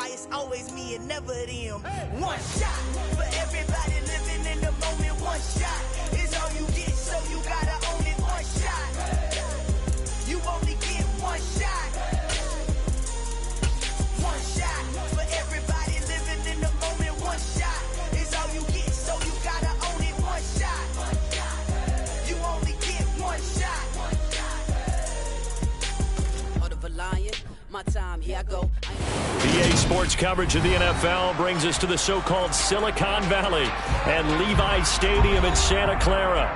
why it's always me and never them. One shot for everybody living in the moment. One shot is all you get, so you gotta own it. One shot, you only get one shot. One shot for everybody living in the moment. One shot is all you get, so you gotta own it. One shot, you only get one shot. Heart of a lion, my time, here I go. EA Sports coverage of the NFL brings us to the so-called Silicon Valley and Levi's Stadium in Santa Clara.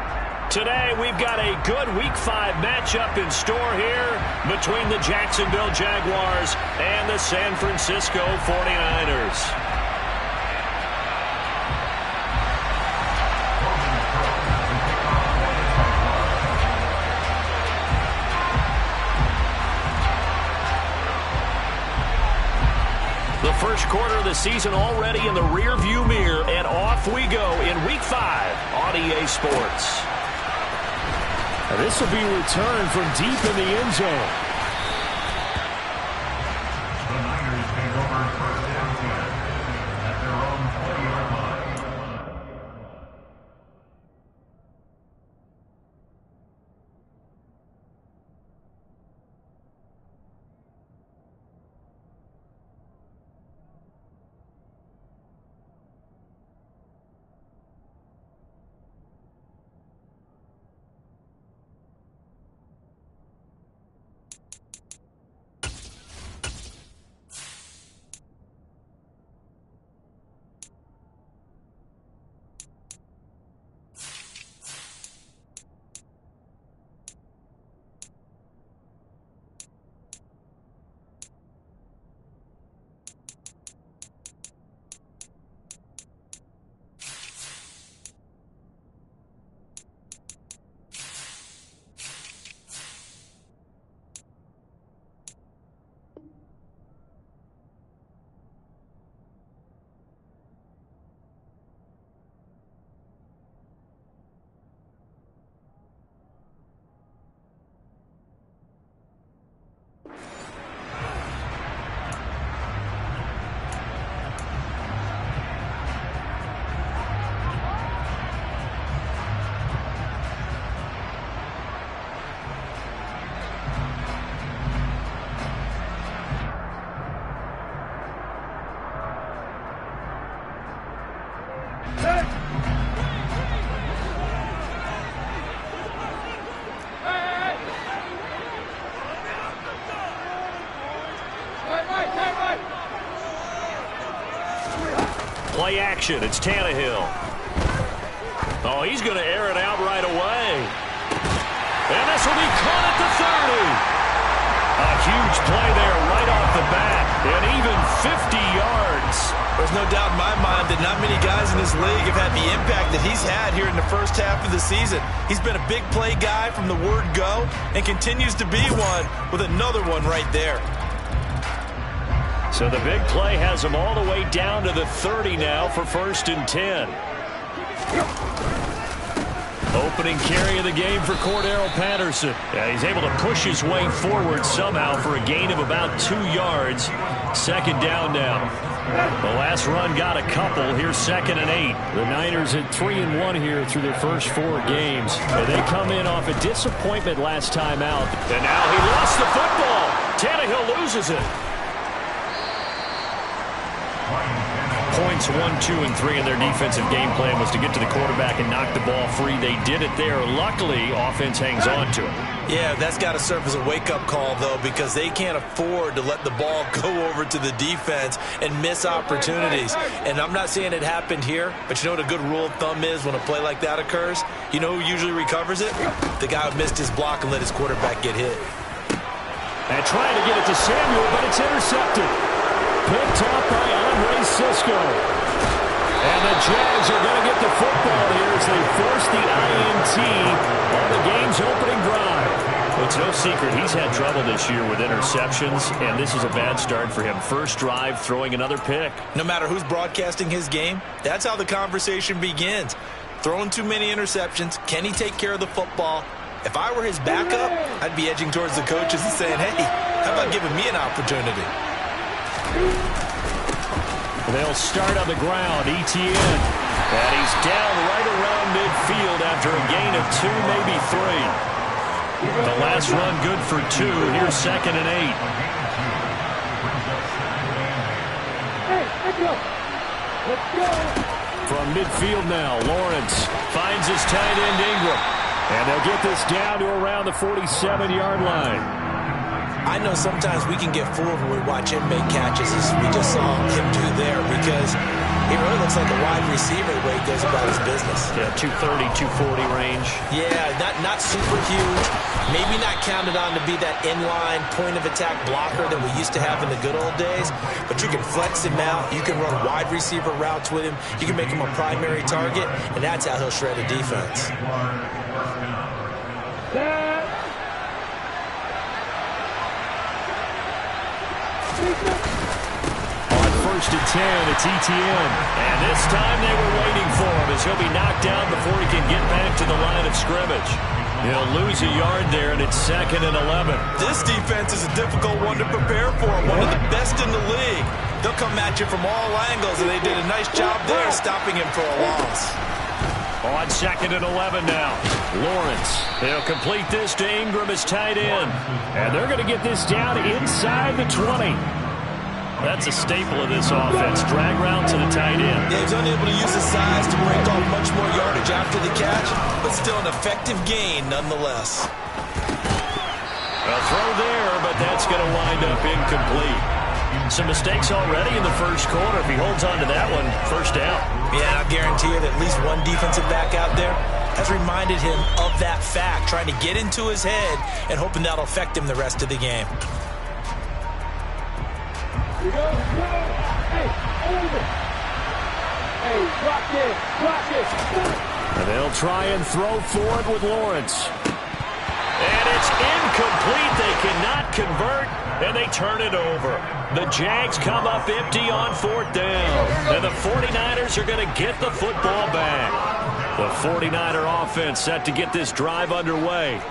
Today, we've got a good Week 5 matchup in store here between the Jacksonville Jaguars and the San Francisco 49ers. The first quarter of the season already in the rearview mirror, and off we go in Week 5 on EA Sports. And this will be returned from deep in the end zone. The Niners take over first down at their own 20-yard line. Play action. It's Tannehill. Oh, he's going to air it out right away. And this will be caught at the 30. A huge play there right off the bat. And even 50 yards. There's no doubt in my mind that not many guys in this league have had the impact that he's had here in the first half of the season. He's been a big play guy from the word go and continues to be one with another one right there. So the big play has him all the way down to the 30 now for 1st and 10. Opening carry of the game for Cordarrelle Patterson. Yeah, he's able to push his way forward somehow for a gain of about 2 yards. 2nd down now. The last run got a couple. Here's 2nd and 8. The Niners at 3-1 here through their first 4 games. And they come in off a disappointment last time out. And now he lost the football. Tannehill loses it. Points 1, 2, and 3 in their defensive game plan was to get to the quarterback and knock the ball free. They did it there. Luckily, offense hangs on to it. Yeah, that's got to serve as a wake-up call, though, because they can't afford to let the ball go over to the defense and miss opportunities. And I'm not saying it happened here, but you know what a good rule of thumb is when a play like that occurs? You know who usually recovers it? The guy who missed his block and let his quarterback get hit. And trying to get it to Samuel, but it's intercepted. Picked off by Andre Cisco. And the Jags are going to get the football here as they force the INT on the game's opening drive. Well, it's no secret he's had trouble this year with interceptions, and this is a bad start for him. First drive, throwing another pick. No matter who's broadcasting his game, that's how the conversation begins. Throwing too many interceptions, can he take care of the football? If I were his backup, I'd be edging towards the coaches and saying, hey, how about giving me an opportunity? They'll start on the ground. Etienne. And he's down right around midfield after a gain of 2, maybe 3. The last run good for 2. Here's 2nd and 8. Let's go. From midfield now, Lawrence finds his tight end Ingram. And they'll get this down to around the 47-yard line. I know sometimes we can get fooled when we watch him make catches, as we just saw him do there, because he really looks like a wide receiver the way he goes about his business. Yeah, 230, 240 range. Yeah, not super huge. Maybe not counted on to be that inline point-of-attack blocker that we used to have in the good old days, but you can flex him out. You can run wide receiver routes with him. You can make him a primary target, and that's how he'll shred a defense. On 1st and 10, it's Etienne. And this time they were waiting for him as he'll be knocked down before he can get back to the line of scrimmage. He'll lose a yard there, and it's 2nd and 11. This defense is a difficult one to prepare for, one of the best in the league. They'll come at you from all angles, and they did a nice job there stopping him for a loss. On 2nd and 11 now. Lawrence. He'll complete this to Ingram as tight end. And they're going to get this down inside the 20. That's a staple of this offense. Drag route to the tight end. Yeah, he's unable to use his size to break off much more yardage after the catch, but still an effective gain nonetheless. A throw there, but that's going to wind up incomplete. Some mistakes already in the first quarter. If he holds on to that one, first down. Yeah, I'll guarantee you that at least one defensive back out there has reminded him of that fact, trying to get into his head and hoping that'll affect him the rest of the game. And they'll try and throw for it with Lawrence. And it's incomplete. They cannot convert, and they turn it over. The Jags come up empty on 4th down. And the 49ers are going to get the football back. The 49er offense set to get this drive underway.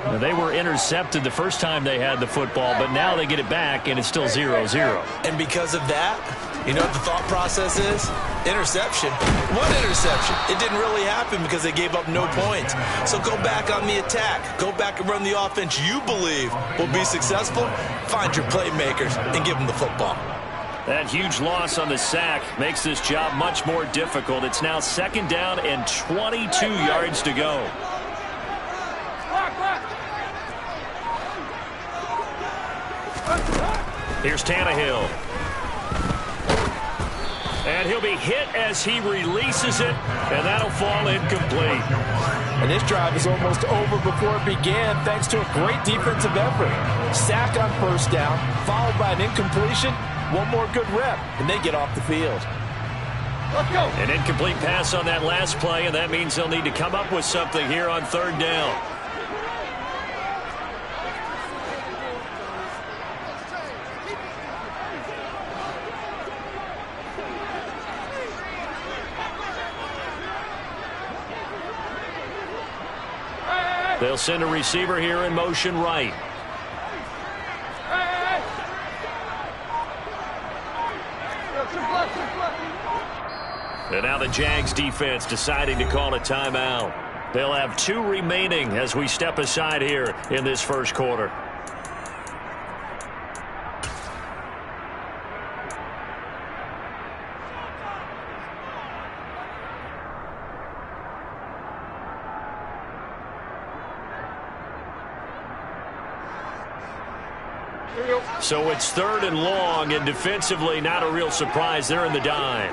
Now, they were intercepted the first time they had the football, but now they get it back, and it's still 0-0. And because of that, you know what the thought process is? Interception. What interception? It didn't really happen because they gave up no points. So go back on the attack. Go back and run the offense you believe will be successful. Find your playmakers and give them the football. That huge loss on the sack makes this job much more difficult. It's now 2nd down and 22 yards to go. Here's Tannehill. And he'll be hit as he releases it, and that'll fall incomplete. And this drive is almost over before it began thanks to a great defensive effort. Sack on 1st down, followed by an incompletion. One more good rep, and they get off the field. Let's go. An incomplete pass on that last play, and that means they'll need to come up with something here on 3rd down. They'll send a receiver here in motion right. And now the Jags defense deciding to call a timeout. They'll have 2 remaining as we step aside here in this first quarter. So it's 3rd and long, and defensively not a real surprise. They're in the dime.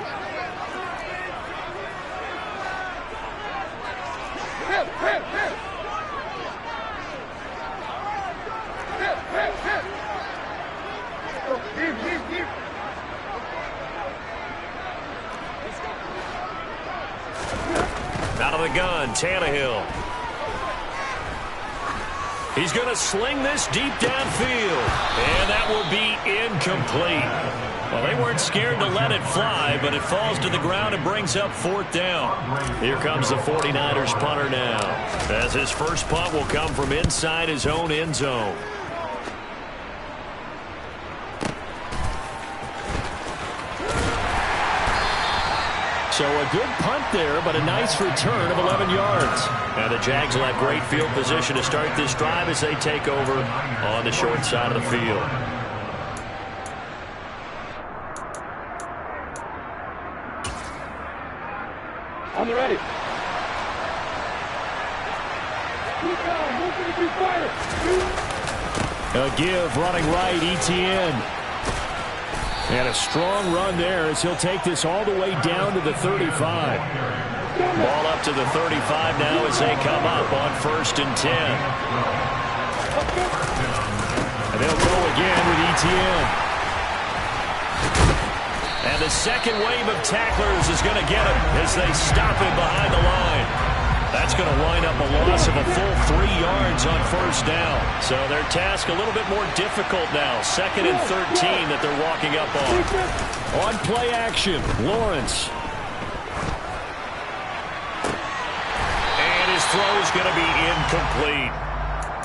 Out of the gun, Tannehill. He's going to sling this deep downfield, and that will be incomplete. Well, they weren't scared to let it fly, but it falls to the ground and brings up 4th down. Here comes the 49ers punter now, as his first punt will come from inside his own end zone. So a good punt there, but a nice return of 11 yards. And the Jags will have great field position to start this drive as they take over on the short side of the field. On the ready. A give running right, Etienne. And a strong run there as he'll take this all the way down to the 35. Ball up to the 35 now as they come up on 1st and 10. And they'll go again with Etienne. And the second wave of tacklers is going to get him as they stop him behind the line. That's going to wind up a loss of a full 3 yards on 1st down. So their task a little bit more difficult now. 2nd and 13 that they're walking up on. On play action, Lawrence. And his throw is going to be incomplete.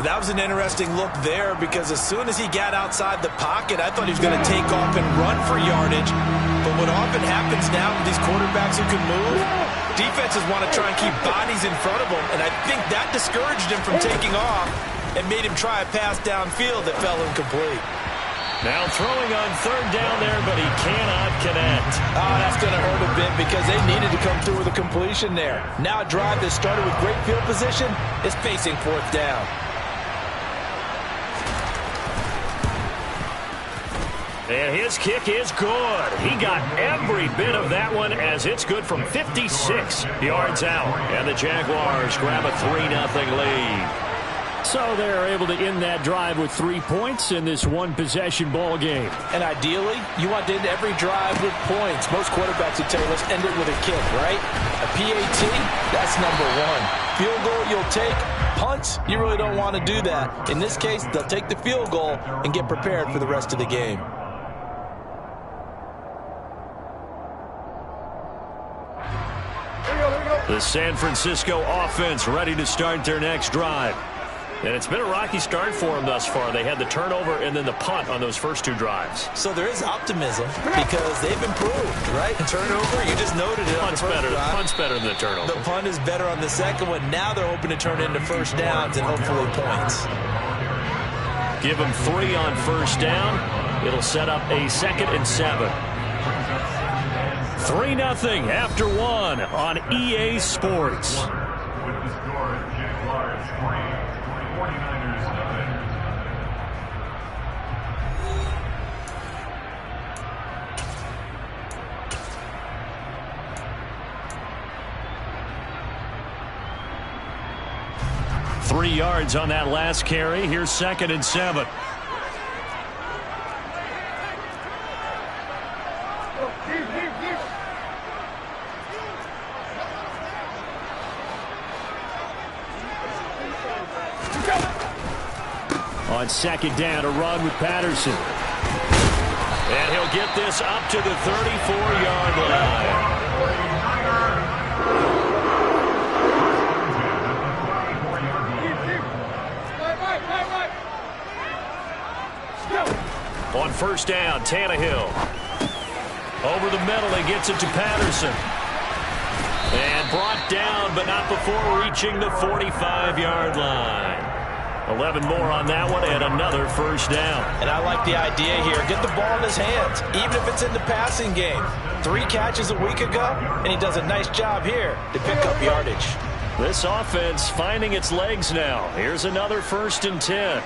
That was an interesting look there because as soon as he got outside the pocket, I thought he was going to take off and run for yardage. But what often happens now with these quarterbacks who can move, defenses want to try and keep bodies in front of them, and I think that discouraged him from taking off and made him try a pass downfield that fell incomplete. Now throwing on 3rd down there, but he cannot connect. Oh, that's going to hurt a bit because they needed to come through with a completion there. Now a drive that started with great field position is facing 4th down. And his kick is good. He got every bit of that one as it's good from 56 yards out. And the Jaguars grab a 3-0 lead. So they're able to end that drive with 3 points in this one-possession ball game. And ideally, you want to end every drive with points. Most quarterbacks would tell you, let's end it with a kick, right? A PAT, that's number 1. Field goal you'll take. Punts, you really don't want to do that. In this case, they'll take the field goal and get prepared for the rest of the game. The San Francisco offense ready to start their next drive. And it's been a rocky start for them thus far. They had the turnover and then the punt on those first 2 drives. So there is optimism because they've improved, right? Turnover, you just noted it. Punt's better than the turnover. The punt is better on the second one. Now they're hoping to turn into 1st downs and hopefully points. Give them 3 on 1st down. It'll set up a 2nd and 7. 3-0 after 1 on EA Sports. With the score, Jaguars 3, 49ers 7. 3 yards on that last carry. Here's 2nd and 7. On 2nd down, a run with Patterson. And he'll get this up to the 34-yard line. On 1st down, Tannehill. Over the middle, he gets it to Patterson. And brought down, but not before reaching the 45-yard line. 11 more on that one and another 1st down. And I like the idea here. Get the ball in his hands, even if it's in the passing game. 3 catches a week ago, and he does a nice job here to pick up yardage. This offense finding its legs now. Here's another 1st and 10.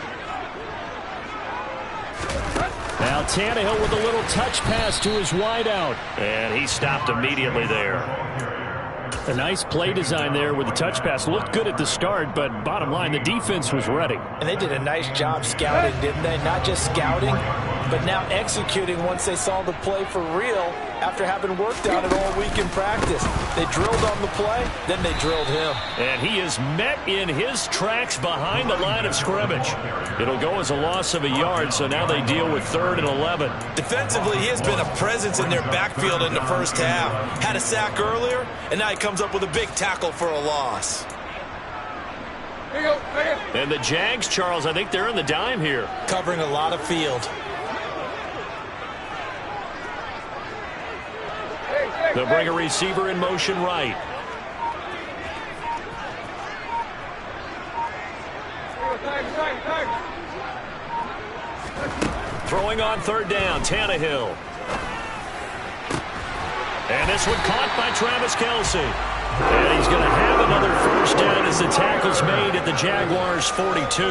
Now Tannehill with a little touch pass to his wideout. And he stopped immediately there. A nice play design there with the touch pass. Looked good at the start, but bottom line, the defense was ready. And they did a nice job scouting, didn't they? Not just scouting, but now executing once they saw the play for real after having worked on it all week in practice. They drilled on the play, then they drilled him. And he is met in his tracks behind the line of scrimmage. It'll go as a loss of a yard, so now they deal with 3rd and 11. Defensively, he has been a presence in their backfield in the first half. Had a sack earlier, and now he comes up with a big tackle for a loss. And the Jags, Charles, I think they're in the dime here. Covering a lot of field. They'll bring a receiver in motion right. Throwing on third down, Tannehill. And this one caught by Travis Kelce. And he's going to have another first down as the tackle's made at the Jaguars' 42.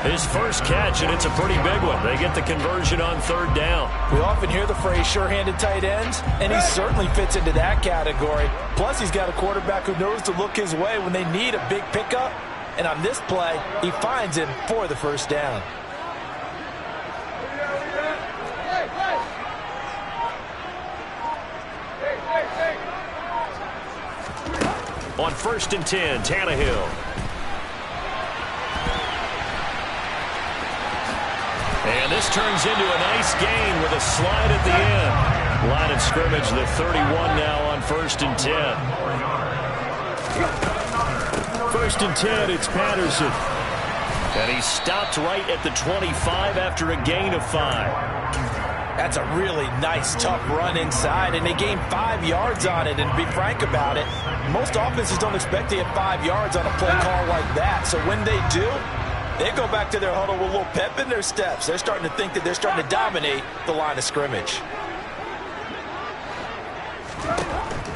His first catch, and it's a pretty big one. They get the conversion on third down. We often hear the phrase sure-handed tight ends, and he certainly fits into that category. Plus, he's got a quarterback who knows to look his way when they need a big pickup. And on this play, he finds him for the first down. On 1st and 10, Tannehill. And this turns into a nice gain with a slide at the end. Line of scrimmage, the 31 now on 1st and 10. 1st and 10, it's Patterson. And he stopped right at the 25 after a gain of 5. That's a really nice, tough run inside, and they gained 5 yards on it. And to be frank about it, most offenses don't expect to get 5 yards on a play call like that. So when they do, they go back to their huddle with a little pep in their steps. They're starting to think that they're starting to dominate the line of scrimmage.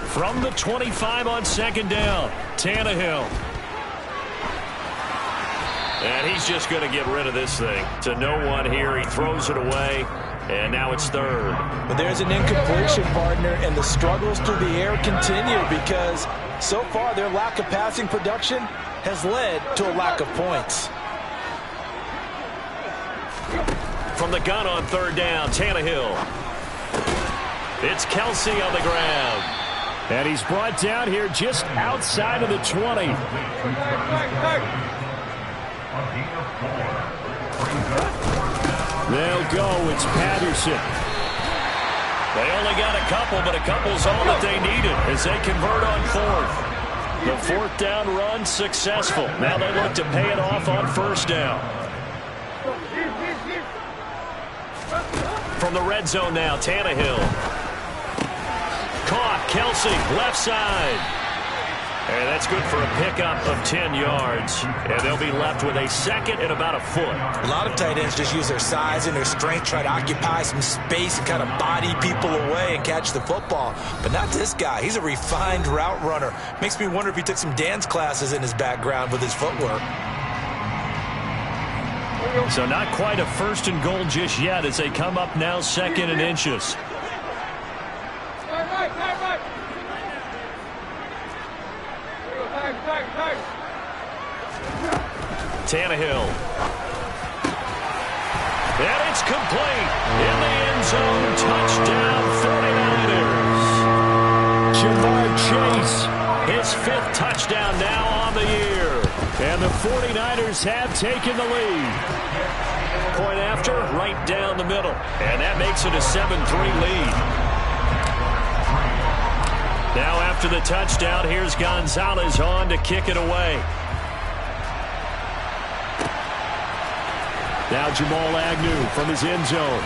From the 25 on 2nd down, Tannehill. And he's just going to get rid of this thing. To no one here, he throws it away. And now it's 3rd. But there's an incompletion, partner, and the struggles through the air continue because so far their lack of passing production has led to a lack of points. From the gun on 3rd down, Tannehill. It's Kelce on the ground. And he's brought down here just outside of the 20. They'll go. It's Patterson. They only got a couple, but a couple's all that they needed as they convert on 4th. The 4th down run successful. Now they look to pay it off on 1st down. From the red zone now, Tannehill. Caught, Kelce, left side. And that's good for a pickup of 10 yards. And they'll be left with a 2nd and about a foot. A lot of tight ends just use their size and their strength, try to occupy some space and kind of body people away and catch the football. But not this guy. He's a refined route runner. Makes me wonder if he took some dance classes in his background with his footwork. So not quite a 1st and goal just yet as they come up now 2nd and inches. Tannehill. And it's complete. In the end zone. Touchdown 49ers. Ja'Marr Chase. His 5th touchdown now on the year. And the 49ers have taken the lead. Point after, right down the middle. And that makes it a 7-3 lead. Now after the touchdown, here's Gonzalez on to kick it away. Now Jamal Agnew from his end zone.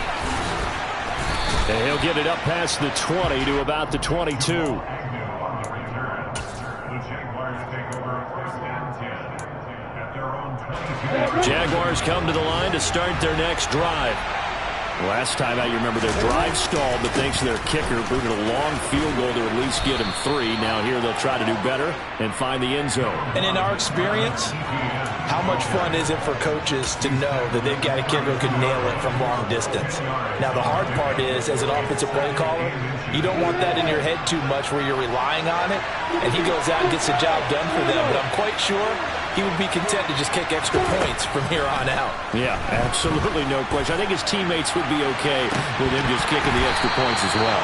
And he'll get it up past the 20 to about the 22. Jaguars come to the line to start their next drive. Last time out, you remember their drive stalled, but thanks to their kicker, booted a long field goal to at least get him 3. Now here they'll try to do better and find the end zone. And in our experience, how much fun is it for coaches to know that they've got a kicker who can nail it from long distance? Now the hard part is, as an offensive play caller, you don't want that in your head too much where you're relying on it, and he goes out and gets the job done for them. But I'm quite sure he would be content to just kick extra points from here on out. Yeah, absolutely no question. I think his teammates would be okay with him just kicking the extra points as well.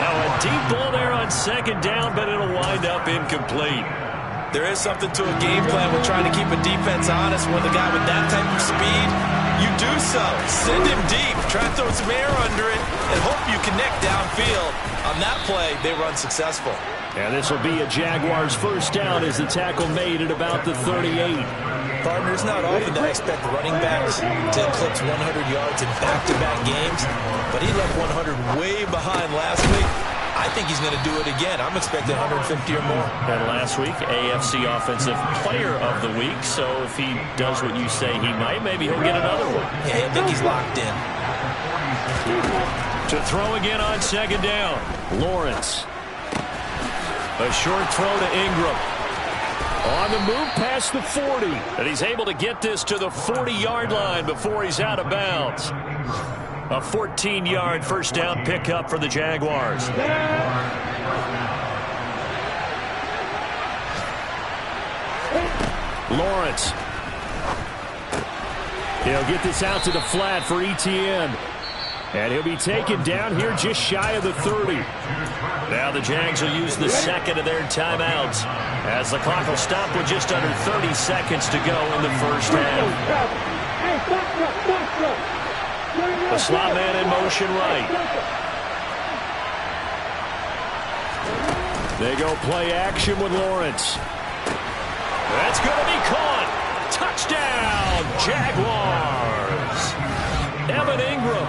Now a deep ball there on 2nd down, but it'll wind up incomplete. There is something to a game plan with trying to keep a defense honest when the guy with that type of speed, you do so. Send him deep, try to throw some air under it, and hope you connect downfield. On that play, they run successful. And this will be a Jaguars 1st down as the tackle made at about the 38. Partner, it's not often that I expect running backs to eclipse 100 yards in back-to-back games, but he left 100 way behind last week. I think he's going to do it again. I'm expecting 150 or more. And last week, AFC Offensive Player of the Week. So if he does what you say he might, maybe he'll get another one. Yeah, I think he's locked in. To throw again on second down. Lawrence. A short throw to Ingram. On the move past the 40. And he's able to get this to the 40-yard line before he's out of bounds. A 14-yard first down pickup for the Jaguars. Lawrence. He'll get this out to the flat for Etienne. And he'll be taken down here just shy of the 30. Now the Jags will use the second of their timeouts as the clock will stop with just under 30 seconds to go in the first half. The slot man in motion right. They go play action with Lawrence. That's going to be caught. Touchdown, Jaguars. Evan Ingram,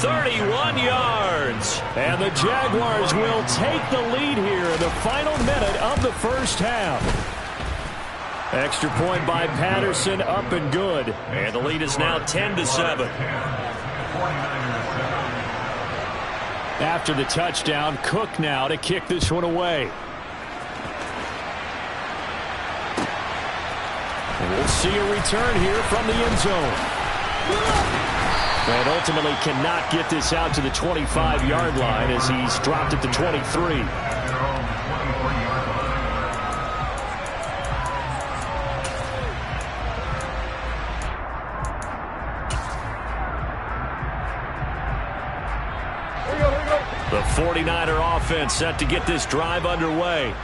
31 yards. And the Jaguars will take the lead here in the final minute of the first half. Extra point by Patterson, up and good. And the lead is now 10-7. After the touchdown, Cook now to kick this one away. And we'll see a return here from the end zone. And ultimately cannot get this out to the 25-yard line as he's dropped it to 23. The 49er offense set to get this drive underway.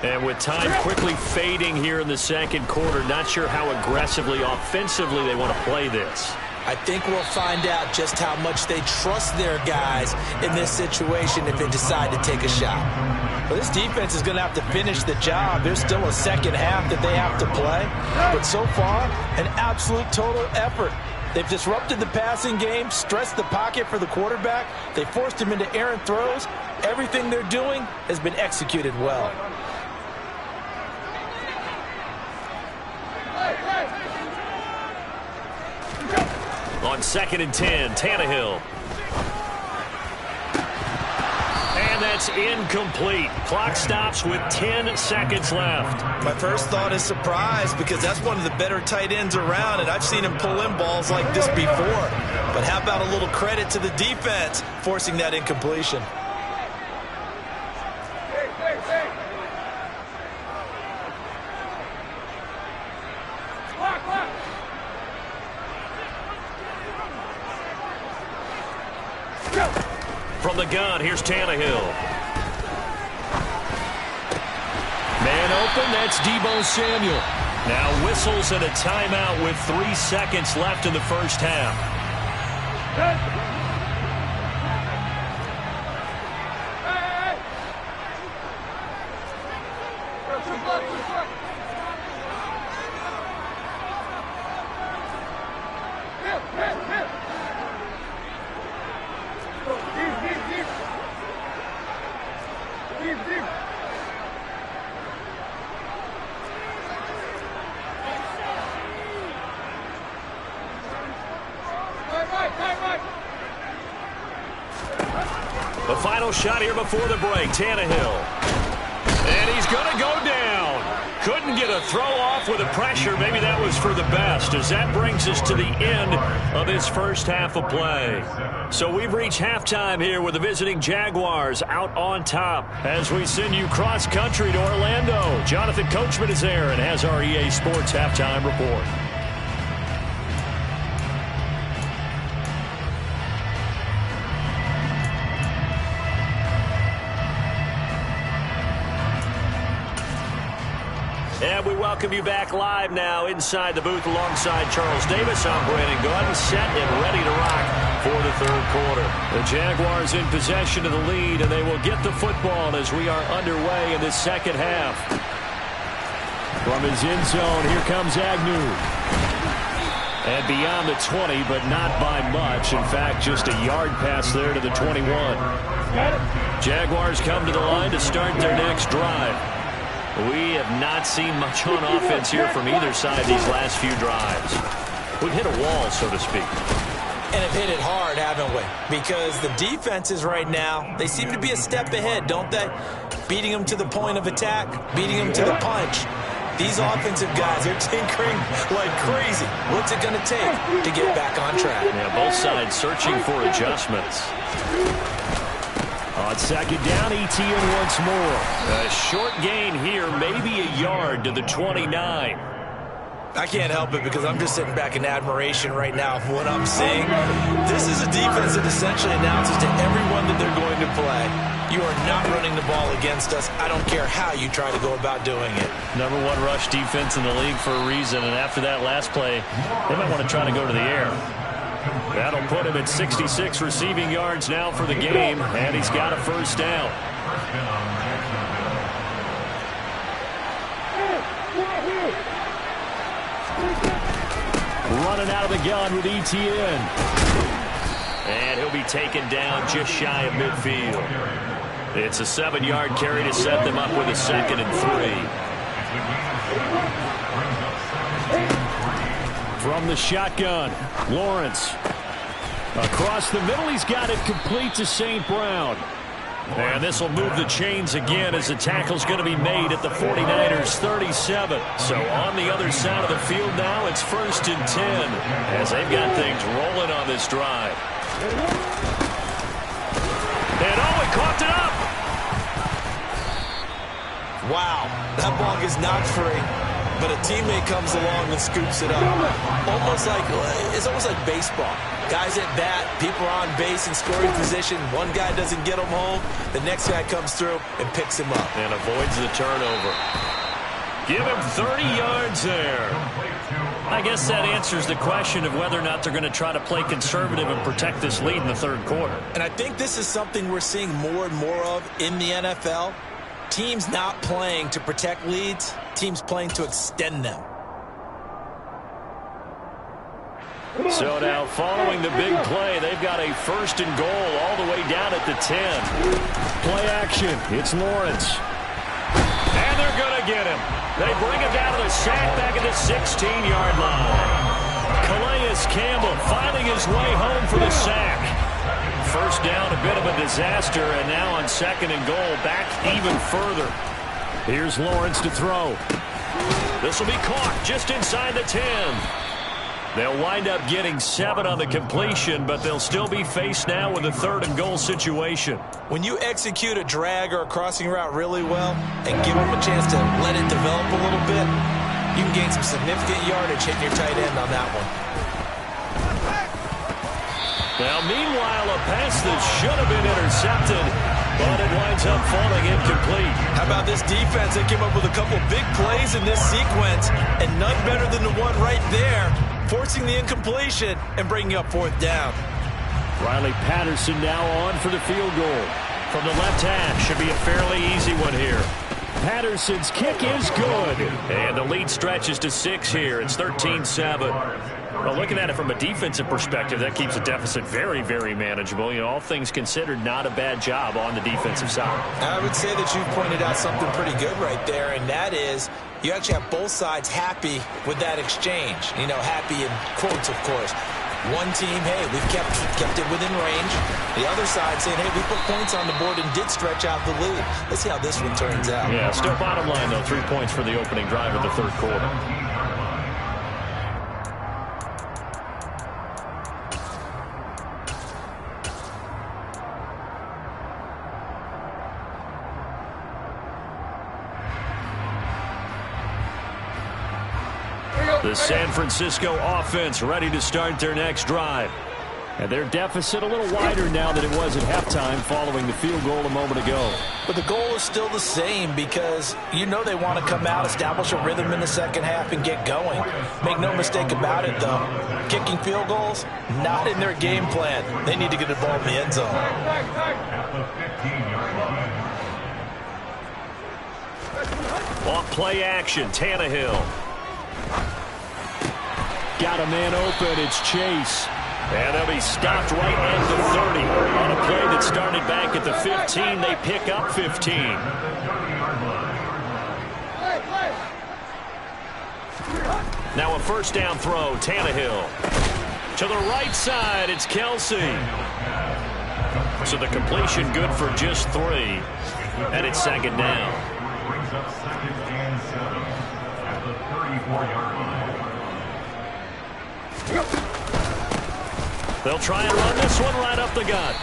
And with time quickly fading here in the second quarter, not sure how aggressively, offensively they want to play this. I think we'll find out just how much they trust their guys in this situation if they decide to take a shot. But this defense is going to have to finish the job. There's still a second half that they have to play. But so far, an absolute total effort. They've disrupted the passing game, stressed the pocket for the quarterback. They forced him into errant throws. Everything they're doing has been executed well. On 2nd and 10, Tannehill. And that's incomplete. Clock stops with 10 seconds left. My first thought is surprise because that's one of the better tight ends around, and I've seen him pull in balls like this before. But how about a little credit to the defense forcing that incompletion? From the gun, here's Tannehill. Man open, that's Deebo Samuel. Now whistles and a timeout with 3 seconds left in the first half. The final shot here before the break, Tannehill. And he's going to go down. Couldn't get a throw off with the pressure. Maybe that was for the best, as that brings us to the end of this first half of play. So we've reached halftime here with the visiting Jaguars out on top. As we send you cross-country to Orlando, Jonathan Coachman is there and has our EA Sports halftime report. And we welcome you back live now inside the booth alongside Charles Davis. I'm Brandon Gaudin, set and ready to rock for the third quarter. The Jaguars in possession of the lead, and they will get the football as we are underway in the second half. From his end zone, here comes Agnew. And beyond the 20, but not by much. In fact, just a yard pass there to the 21. Jaguars come to the line to start their next drive. We have not seen much on offense here from either side these last few drives. We've hit a wall, so to speak. And have hit it hard, haven't we? Because the defenses right now, they seem to be a step ahead, don't they? Beating them to the point of attack, beating them to the punch. These offensive guys are tinkering like crazy. What's it going to take to get back on track? Yeah, both sides searching for adjustments. On second down, Etienne once more. A short gain here, maybe a yard to the 29. I can't help it because I'm just sitting back in admiration right now of what I'm seeing. This is a defense that essentially announces to everyone that they're going to play, you are not running the ball against us. I don't care how you try to go about doing it. Number one rush defense in the league for a reason, and after that last play, they might want to try to go to the air. That'll put him at 66 receiving yards now for the game, and he's got a first down. Running out of the gun with Etienne. And he'll be taken down just shy of midfield. It's a 7-yard carry to set them up with a 2nd and 3. From the shotgun, Lawrence. Across the middle, he's got it complete to St. Brown. And this will move the chains again as the tackle's going to be made at the 49ers 37. So on the other side of the field now, it's 1st and 10 as they've got things rolling on this drive. And he coughed it up. Wow, that ball gets knocked free, but a teammate comes along and scoops it up. It's almost like baseball. Guys at bat, people are on base in scoring position. One guy doesn't get him home. The next guy comes through and picks him up. And avoids the turnover. Give him 30 yards there. I guess that answers the question of whether or not they're going to try to play conservative and protect this lead in the 3rd quarter. And I think this is something we're seeing more and more of in the NFL. Teams not playing to protect leads, teams playing to extend them. So now following the big play, they've got a 1st and goal all the way down at the 10. Play action. It's Lawrence. And they're going to get him. They bring him down to the sack back at the 16-yard line. Calais Campbell finding his way home for the sack. First down, a bit of a disaster, and now on 2nd and goal, back even further. Here's Lawrence to throw. This will be caught just inside the 10. They'll wind up getting 7 on the completion, but they'll still be faced now with a 3rd and goal situation. When you execute a drag or a crossing route really well and give them a chance to let it develop a little bit, you can gain some significant yardage hitting your tight end on that one. Now, meanwhile, a pass that should have been intercepted, but it winds up falling incomplete. How about this defense that came up with a couple big plays in this sequence, and none better than the one right there, forcing the incompletion and bringing up 4th down. Riley Patterson now on for the field goal. From the left hash, should be a fairly easy one here. Patterson's kick is good. And the lead stretches to 6 here. It's 13-7. Well, looking at it from a defensive perspective, that keeps the deficit very, very manageable. You know, all things considered, not a bad job on the defensive side. I would say that you've pointed out something pretty good right there, and that is you actually have both sides happy with that exchange. You know, happy in quotes, of course. One team, hey, we've kept it within range. The other side saying, hey, we put points on the board and did stretch out the lead. Let's see how this one turns out. Yeah, still bottom line, though, 3 points for the opening drive of the 3rd quarter. The San Francisco offense ready to start their next drive. And their deficit a little wider now than it was at halftime following the field goal a moment ago. But the goal is still the same because you know they want to come out, establish a rhythm in the second half, and get going. Make no mistake about it, though. Kicking field goals, not in their game plan. They need to get the ball in the end zone. Off play action, Tannehill. Got a man open, it's Chase. And they'll be stopped right at the 30. On a play that started back at the 15, they pick up 15. Now a first down throw, Tannehill. To the right side, it's Kelsey. So the completion good for just 3. And it's second down. Brings up 2nd and 7 at the 34-yard line. They'll try and run this one right up the gut.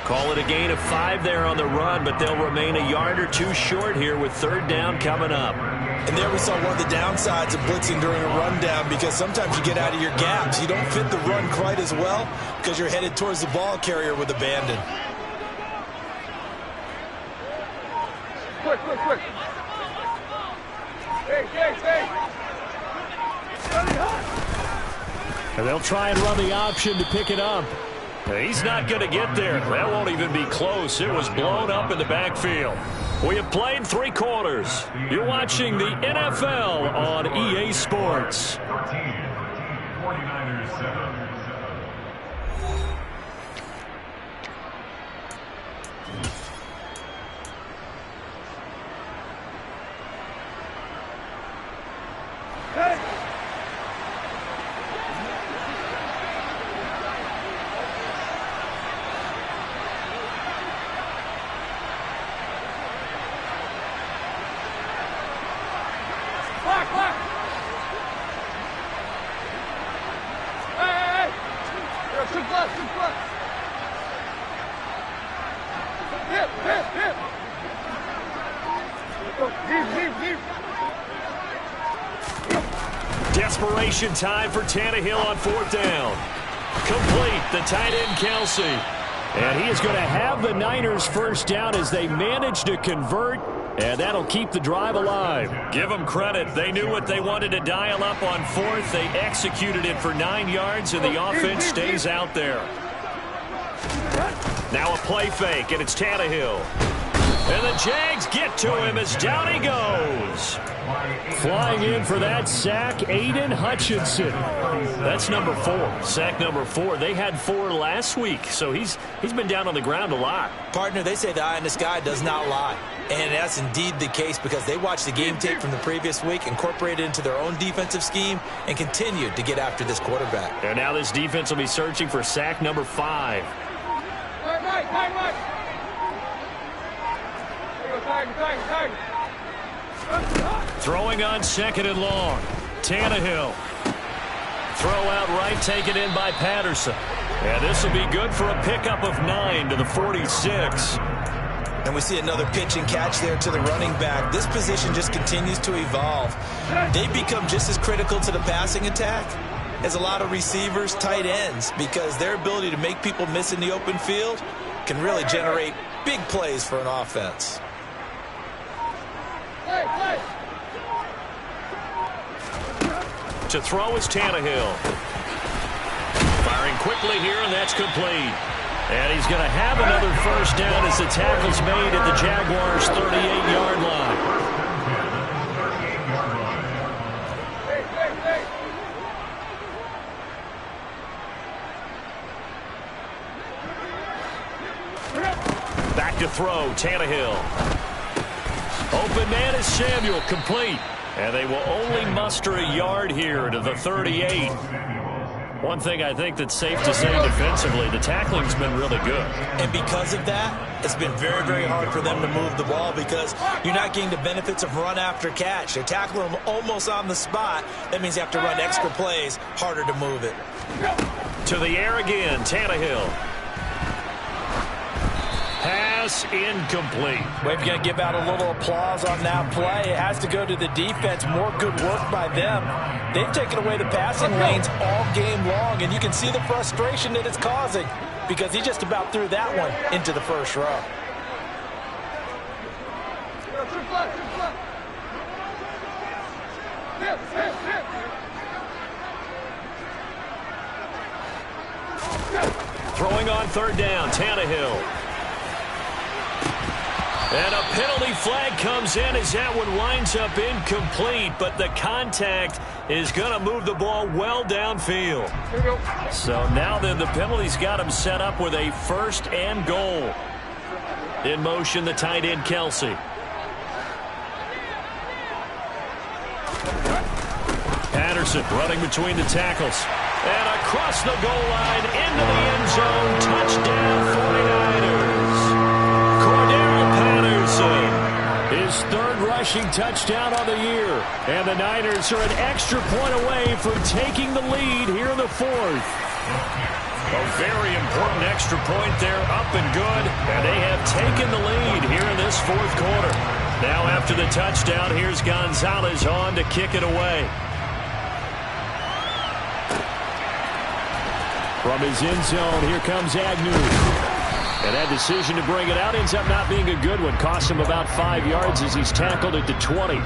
Call it a gain of 5 there on the run, but they'll remain a yard or 2 short here with third down coming up. And there we saw one of the downsides of blitzing during a rundown, because sometimes you get out of your gaps. You don't fit the run quite as well because you're headed towards the ball carrier with abandon. Quick. Hey. And they'll try and run the option to pick it up. He's not going to get there. That won't even be close. It was blown up in the backfield. We have played 3 quarters. You're watching the NFL on EA Sports. 49ers 7. Desperation time for Tannehill on 4th down. Complete, the tight end Kelsey. And he is going to have the Niners first down as they manage to convert, and that'll keep the drive alive. Give them credit. They knew what they wanted to dial up on 4th. They executed it for 9 yards, and the offense stays out there. Now a play fake, and it's Tannehill. And the Jags get to him as down he goes. Flying in for that sack, Aiden Hutchinson. That's number 4. Sack number 4. They had 4 last week, so he's been down on the ground a lot. Partner, they say the eye in the sky does not lie. And that's indeed the case, because they watched the game tape from the previous week, incorporated it into their own defensive scheme, and continued to get after this quarterback. And now this defense will be searching for sack number 5. Throwing on 2nd and long. Tannehill. Throw out right, taken in by Patterson. And this will be good for a pickup of 9 to the 46. And we see another pitch and catch there to the running back. This position just continues to evolve. They become just as critical to the passing attack as a lot of receivers, tight ends, because their ability to make people miss in the open field can really generate big plays for an offense. To throw is Tannehill. Firing quickly here, and that's complete. And he's going to have another first down as the tackle's made at the Jaguars' 38-yard line. Back to throw, Tannehill. Open man is Samuel, complete. And they will only muster a yard here to the 38. One thing I think that's safe to say defensively, the tackling's been really good. And because of that, it's been very, very hard for them to move the ball, because you're not getting the benefits of run after catch. They're tackling them almost on the spot. That means you have to run extra plays, harder to move it. To the air again, Tannehill. Pass incomplete. We're going to give out a little applause on that play. It has to go to the defense. More good work by them. They've taken away the passing lanes all game long, and you can see the frustration that it's causing, because he just about threw that one into the first row. Throwing on 3rd down, Tannehill. And a penalty flag comes in as that one winds up incomplete, but the contact is going to move the ball well downfield. So now then the penalty's got him set up with a 1st and goal. In motion, the tight end, Kelce. Patterson running between the tackles. And across the goal line into the end zone. Touchdown 49ers. Cordero Patterson. His 3rd rushing touchdown on the year. And the Niners are an extra point away from taking the lead here in the 4th. A very important extra point there, up and good. And they have taken the lead here in this 4th quarter. Now after the touchdown, here's Gonzalez on to kick it away. From his end zone, here comes Agnew. And that decision to bring it out ends up not being a good one. Costs him about 5 yards as he's tackled at the 20.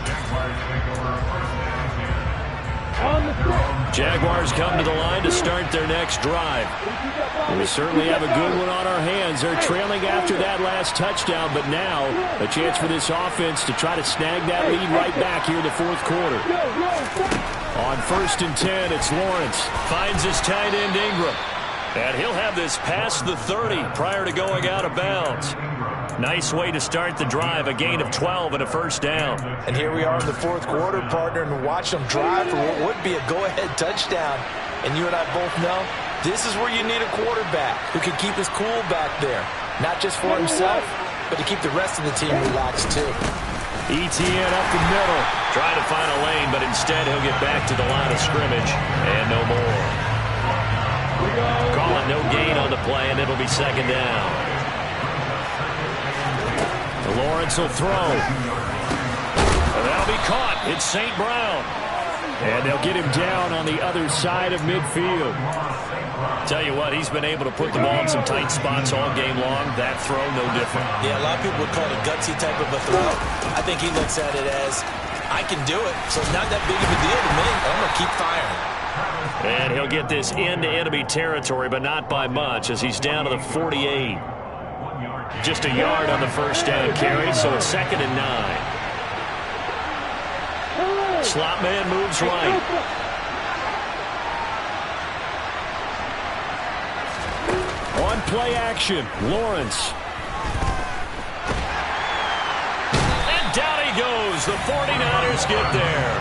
Jaguars come to the line to start their next drive. We certainly have a good one on our hands. They're trailing after that last touchdown, but now a chance for this offense to try to snag that lead right back here in the 4th quarter. On 1st and 10, it's Lawrence. Finds his tight end, Ingram. And he'll have this past the 30 prior to going out of bounds. Nice way to start the drive, a gain of 12 and a 1st down. And here we are in the 4th quarter, partner, and watch them drive for what would be a go-ahead touchdown. And you and I both know this is where you need a quarterback who can keep his cool back there. Not just for himself, but to keep the rest of the team relaxed, too. ETN up the middle. Trying to find a lane, but instead he'll get back to the line of scrimmage. And no more. Call it no gain on the play, and it'll be 2nd down. Lawrence will throw. And that'll be caught. It's St. Brown. And they'll get him down on the other side of midfield. Tell you what, he's been able to put the ball in some tight spots all game long. That throw, no different. Yeah, a lot of people would call it a gutsy type of a throw. I think he looks at it as, I can do it, so it's not that big of a deal to me. I'm going to keep firing. And he'll get this into enemy territory, but not by much, as he's down to the 48. Just a yard on the 1st down carry, so it's 2nd and 9. Slot man moves right. On play action, Lawrence. And down he goes. The 49ers get there.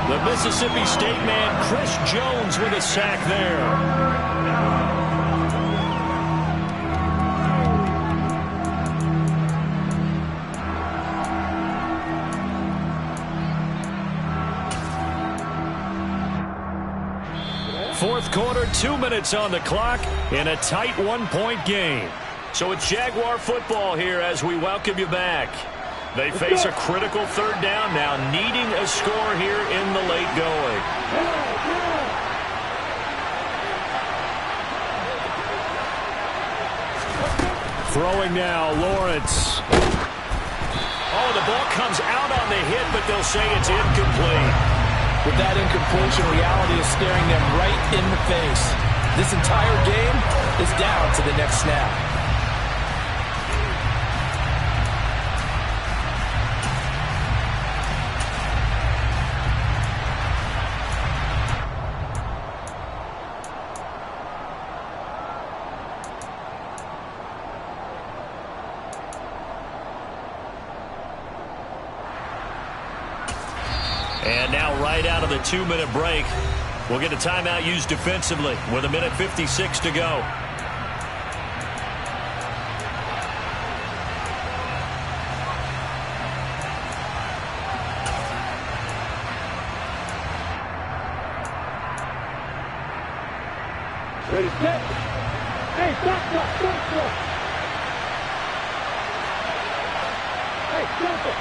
The Mississippi State man, Chris Jones, with a sack there. Fourth quarter, 2 minutes on the clock in a tight 1-point game. So it's Jaguar football here as we welcome you back. They face a critical 3rd down now, needing a score here in the late going. Throwing now, Lawrence. Oh, the ball comes out on the hit, but they'll say it's incomplete. With that incompletion, reality is staring them right in the face. This entire game is down to the next snap. And now right out of the 2-minute break, we'll get a timeout used defensively with 1:56 to go. Ready, set. Hey, stop. Hey, stop it.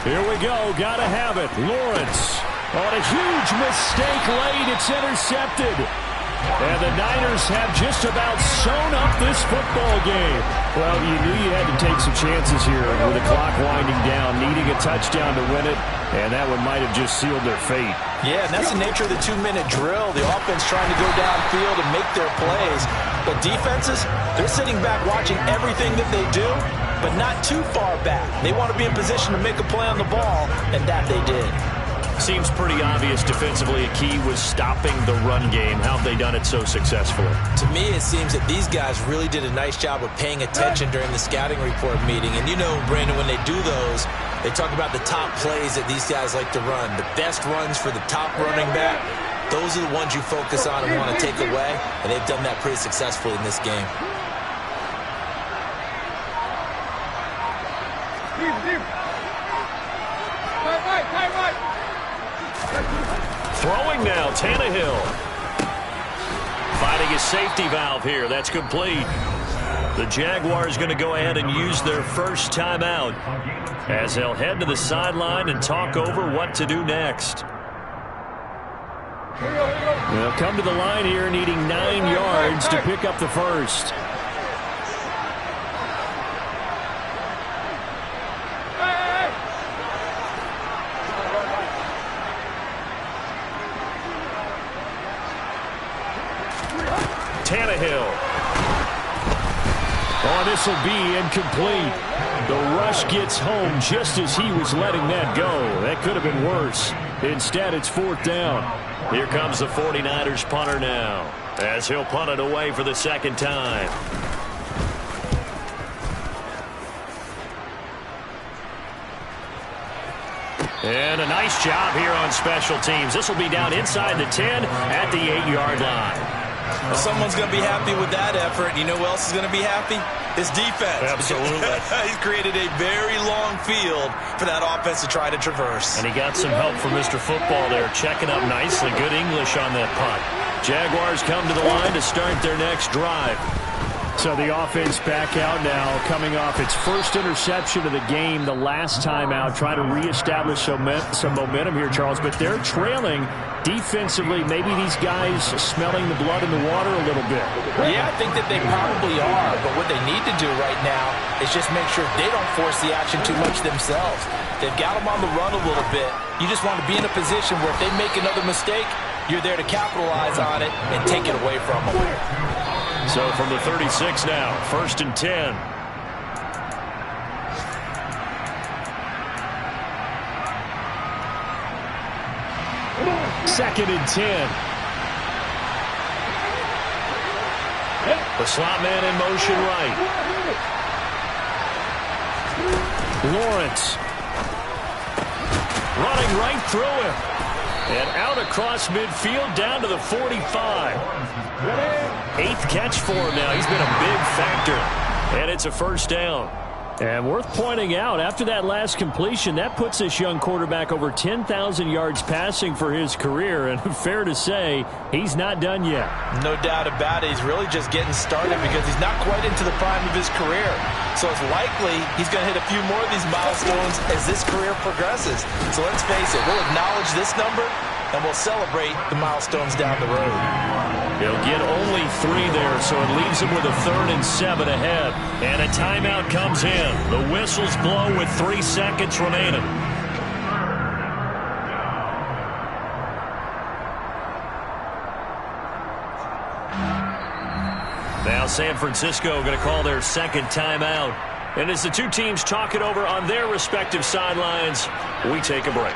Here we go. Got to have it. Lawrence on a huge mistake late. It's intercepted. And the Niners have just about sewn up this football game. Well, you knew you had to take some chances here with the clock winding down, needing a touchdown to win it, and that one might have just sealed their fate. Yeah, and that's the nature of the 2-minute drill. The offense trying to go downfield and make their plays. But defenses, they're sitting back watching everything that they do, but not too far back. They want to be in position to make a play on the ball, and that they did. Seems pretty obvious defensively a key was stopping the run game. How have they done it so successfully? To me, it seems that these guys really did a nice job of paying attention during the scouting report meeting. And you know, Brandon, when they do those, they talk about the top plays that these guys like to run. The best runs for the top running back, those are the ones you focus on and want to take away. And they've done that pretty successfully in this game. Throwing now, Tannehill. Finding his safety valve here. That's complete. The Jaguars going to go ahead and use their first timeout as they'll head to the sideline and talk over what to do next. They'll come to the line here needing 9 yards to pick up the first. Tannehill. Oh, this will be incomplete. The rush gets home just as he was letting that go. That could have been worse. Instead, it's 4th down. Here comes the 49ers punter now, as he'll punt it away for the second time. And a nice job here on special teams. This will be down inside the 10 at the 8-yard line. Well, someone's going to be happy with that effort. You know who else is going to be happy? His defense. Absolutely. He's created a very long field for that offense to try to traverse. And he got some help from Mr. Football there, checking up nicely. Good English on that punt. Jaguars come to the line to start their next drive. So the offense back out now, coming off its first interception of the game the last time out, trying to reestablish some momentum here, Charles. But they're trailing defensively. Maybe these guys smelling the blood in the water a little bit. Yeah, I think that they probably are. But what they need to do right now is just make sure they don't force the action too much themselves. They've got them on the run a little bit. You just want to be in a position where if they make another mistake, you're there to capitalize on it and take it away from them. So from the 36 now, 1st and 10. Second and 10. The slot man in motion right. Lawrence. Running right through him. And out across midfield down to the 45. 8th catch for him now. He's been a big factor. And it's a first down. And worth pointing out, after that last completion, that puts this young quarterback over 10,000 yards passing for his career. And fair to say, he's not done yet. No doubt about it. He's really just getting started because he's not quite into the prime of his career. So it's likely he's going to hit a few more of these milestones as this career progresses. So let's face it, we'll acknowledge this number and we'll celebrate the milestones down the road. He'll get only 3 there, so it leaves him with a 3rd and 7 ahead. And a timeout comes in. The whistles blow with 3 seconds remaining. Now San Francisco going to call their second timeout. And as the two teams talk it over on their respective sidelines, we take a break.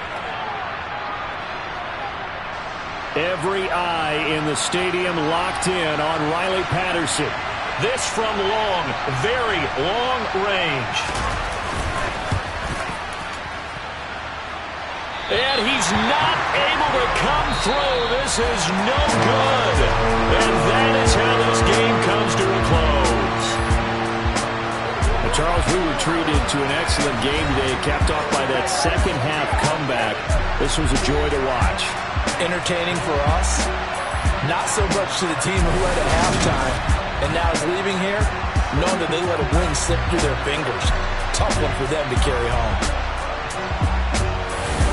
Every eye in the stadium locked in on Riley Patterson. This from long, very long range. And he's not able to come through. This is no good. And that is how this game comes to a close. Now, Charles, we were treated to an excellent game today, capped off by that second half comeback. This was a joy to watch. Entertaining for us, not so much to the team who led at halftime and now is leaving here knowing that they let a win slip through their fingers. Tough one for them to carry home.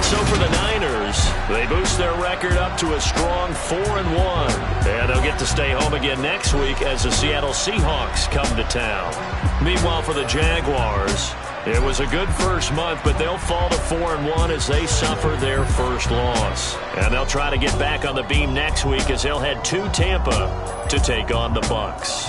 So for the Niners, they boost their record up to a strong 4-1. And they'll get to stay home again next week as the Seattle Seahawks come to town. Meanwhile, for the Jaguars, it was a good first month, but they'll fall to 4-1 as they suffer their first loss. And they'll try to get back on the beam next week as they'll head to Tampa to take on the Bucs.